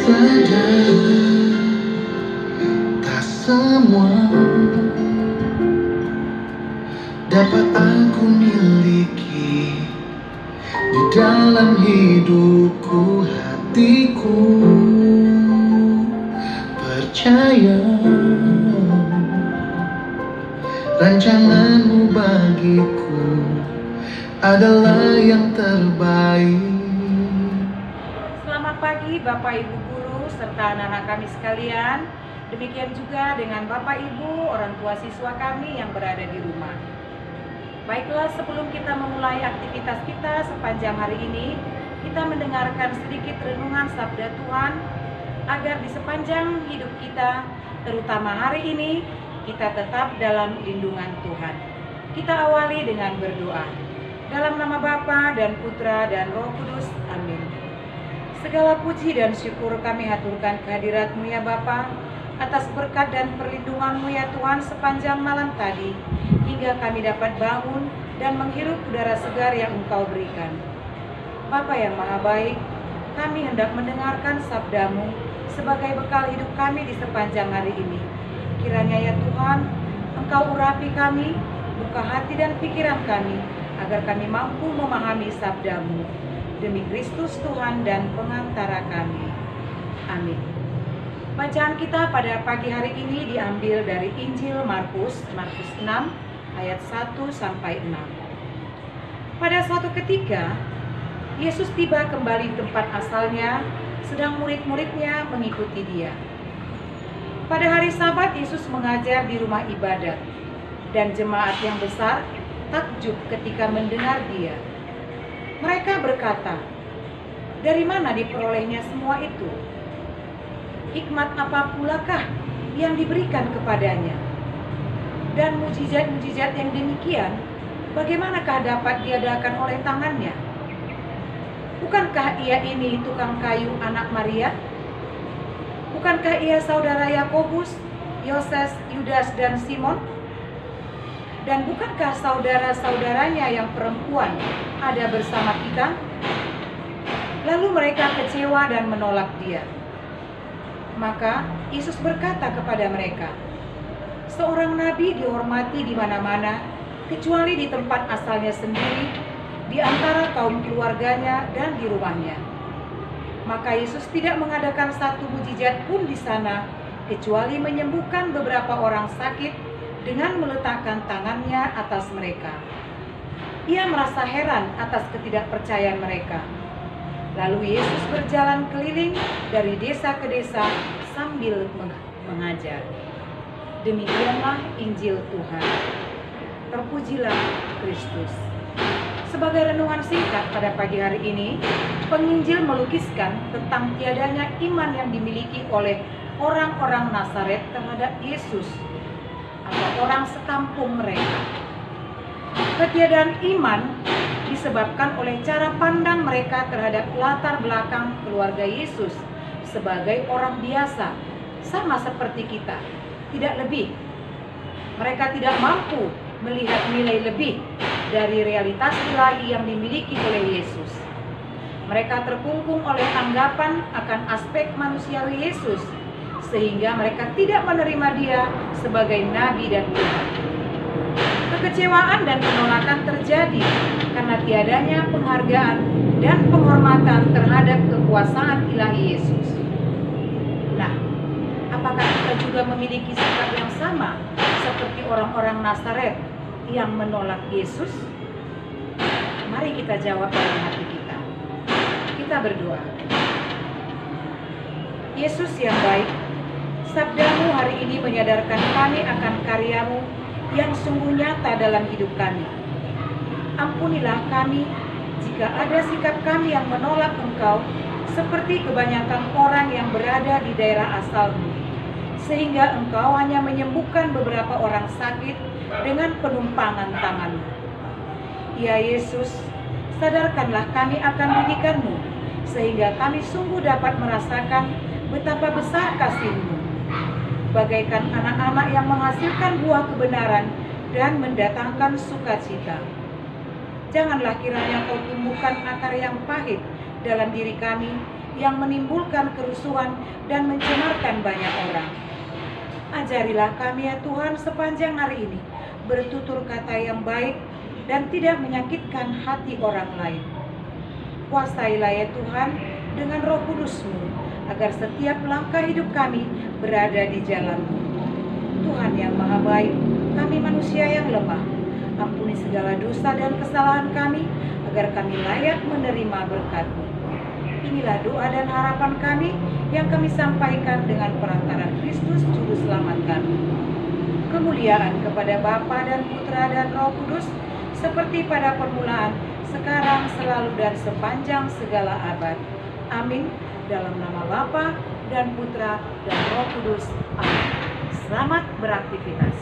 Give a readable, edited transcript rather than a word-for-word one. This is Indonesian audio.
sadar tak semua dapat aku miliki di dalam hidupku. Hatiku percaya rancanganmu bagiku adalah yang terbaik. Selamat pagi Bapak Ibu Guru serta anak-anak kami sekalian. Demikian juga dengan Bapak Ibu orang tua siswa kami yang berada di rumah. Baiklah, sebelum kita memulai aktivitas kita sepanjang hari ini, kita mendengarkan sedikit renungan sabda Tuhan agar di sepanjang hidup kita, terutama hari ini, kita tetap dalam lindungan Tuhan. Kita awali dengan berdoa. Dalam nama Bapa dan Putra dan Roh Kudus, amin. Segala puji dan syukur kami haturkan kehadirat-Mu ya Bapa, atas berkat dan perlindungan-Mu ya Tuhan sepanjang malam tadi, hingga kami dapat bangun dan menghirup udara segar yang Engkau berikan. Bapa yang maha baik, kami hendak mendengarkan sabda-Mu sebagai bekal hidup kami di sepanjang hari ini. Kiranya ya Tuhan, Engkau urapi kami, buka hati dan pikiran kami, agar kami mampu memahami sabda-Mu. Demi Kristus Tuhan dan pengantara kami. Amin. Bacaan kita pada pagi hari ini diambil dari Injil Markus 6 ayat 1-6. Pada suatu ketika, Yesus tiba kembali di tempat asalnya, sedang murid-muridnya mengikuti Dia. Pada hari Sabat, Yesus mengajar di rumah ibadat, dan jemaat yang besar takjub ketika mendengar Dia. Mereka berkata, "Dari mana diperolehnya semua itu? Hikmat apa pulakah yang diberikan kepadanya? Dan mujizat-mujizat yang demikian, bagaimanakah dapat diadakan oleh tangannya? Bukankah ia ini tukang kayu anak Maria? Bukankah ia saudara Yakobus, Yoses, Yudas, dan Simon? Dan bukankah saudara-saudaranya yang perempuan ada bersama kita?" Lalu mereka kecewa dan menolak Dia. Maka Yesus berkata kepada mereka, "Seorang nabi dihormati di mana-mana, kecuali di tempat asalnya sendiri, di antara kaum keluarganya dan di rumahnya." Maka Yesus tidak mengadakan satu mujizat pun di sana, kecuali menyembuhkan beberapa orang sakit dengan meletakkan tangannya atas mereka. Ia merasa heran atas ketidakpercayaan mereka. Lalu Yesus berjalan keliling dari desa ke desa sambil mengajar. Demikianlah Injil Tuhan. Terpujilah Kristus. Sebagai renungan singkat pada pagi hari ini, penginjil melukiskan tentang tiadanya iman yang dimiliki oleh orang-orang Nazaret terhadap Yesus atau orang sekampung mereka. Ketiadaan iman disebabkan oleh cara pandang mereka terhadap latar belakang keluarga Yesus sebagai orang biasa, sama seperti kita, tidak lebih. Mereka tidak mampu melihat nilai lebih dari realitas ilahi yang dimiliki oleh Yesus. Mereka terkungkung oleh anggapan akan aspek manusiawi Yesus, sehingga mereka tidak menerima Dia sebagai nabi dan Tuhan. Kekecewaan dan penolakan terjadi karena tiadanya penghargaan dan penghormatan terhadap kekuasaan ilahi Yesus. Nah, apakah kita juga memiliki sikap yang sama seperti orang-orang Nazaret yang menolak Yesus? Mari kita jawab dalam hati kita. Kita berdoa. Yesus yang baik, sabda-Mu hari ini menyadarkan kami akan karya-Mu yang sungguh nyata dalam hidup kami. Ampunilah kami jika ada sikap kami yang menolak Engkau, seperti kebanyakan orang yang berada di daerah asal-Mu, sehingga Engkau hanya menyembuhkan beberapa orang sakit dengan penumpangan tangan-Mu. Ya Yesus, sadarkanlah kami akan didikan-Mu, sehingga kami sungguh dapat merasakan betapa besar kasih-Mu. Bagaikan anak-anak yang menghasilkan buah kebenaran dan mendatangkan sukacita. Janganlah kiranya Kau tumbuhkan akar yang pahit dalam diri kami, yang menimbulkan kerusuhan dan mencemarkan banyak orang. Ajarilah kami ya Tuhan sepanjang hari ini bertutur kata yang baik dan tidak menyakitkan hati orang lain. Kuasailah ya Tuhan dengan Roh Kudus-Mu agar setiap langkah hidup kami berada di jalan-Mu. Tuhan yang Maha Baik, kami manusia yang lemah, ampuni segala dosa dan kesalahan kami agar kami layak menerima berkat-Mu. Inilah doa dan harapan kami yang kami sampaikan dengan perantara Kristus Juru Selamat kami. Kemuliaan kepada Bapa dan Putra dan Roh Kudus, seperti pada permulaan, sekarang, selalu, dan sepanjang segala abad. Amin. Dalam nama Bapa dan Putra dan Roh Kudus. Amin. Selamat beraktivitas.